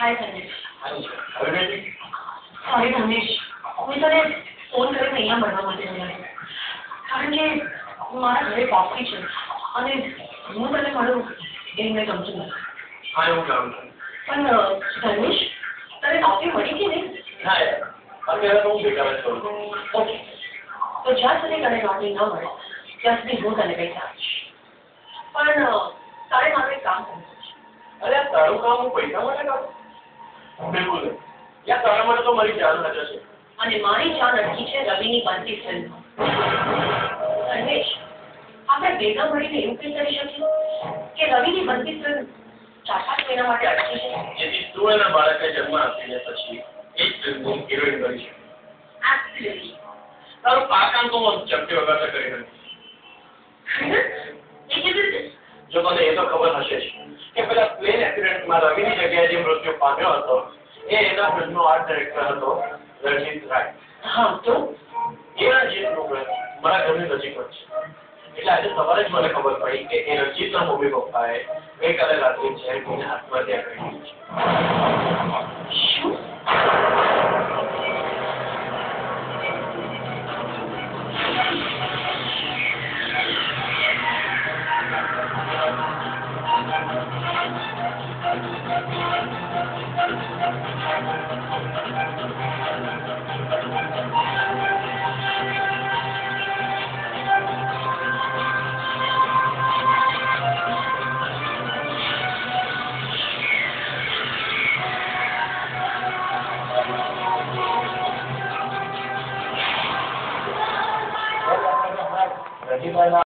हाय धनेश. અરે સોરી ધનેશ, હું તને ફોન કરીને અહીંયા મળવા માટે બોલાવી. કારણ કે મારા ઘરે પાર્ટી છે અને હું તને મળું એ મેં ગમતું નથી. હા એવું જાણું છું. પણ ધનેશ, તને નોકરી મળી કે નહીં? ના યાર, અત્યારે તો હું બેકાર જ કરું છું. ઓકે, તો જ્યાં સુધી તને નોકરી ન મળે ત્યાં સુધી હું તને પૈસા આપીશ. પણ તારે મારું એક કામ કરવું છે. અરે આ તારું કામ હું પૈસા માટે કરું? બિલકુલ નહીં. યાર તારા માટે તો મારી જાન હાજર છે. અને મારી જાન અટકી છે રવિની બનતી ફિલ્મમાં. ધનેશ, આપણે ભેગા મળીને એવું કંઈ કરી શકીએ કે રવિની બનતી ફિલ્મ 4-5 મહિના માટે અટકી છે. જેથી તું એના બાળકને જન્મ આપીને પછી એ જ ફિલ્મની હિરોઈન બની છે. એબ્સોલ્યુટલી. તારું આ કામ તો હું ચપટી વગર કરી નથી. એ કેવી રીતે? જો તને એ તો ખબર હશે જ કે પેલા પ્લેન એક્સિડન્ટમાં રવિની જગ્યાએ જે મૃત્યુ પામ્યો હતો એ એના ફિલ્મનો આર્ટ ડાયરેક્ટર હતો રણજીત રાય. હા તો એ રણજીતનું ઘર મારા ઘરની નજીક જ છે. એટલે આજે સવારે જ મને ખબર પડી કે એ રણજીતના મમ્મી પપ્પાએ ગઈકાલે રાત્રે ઝેર પીને આત્મહત્યા કરી છે. શું? રણજીતભાઈના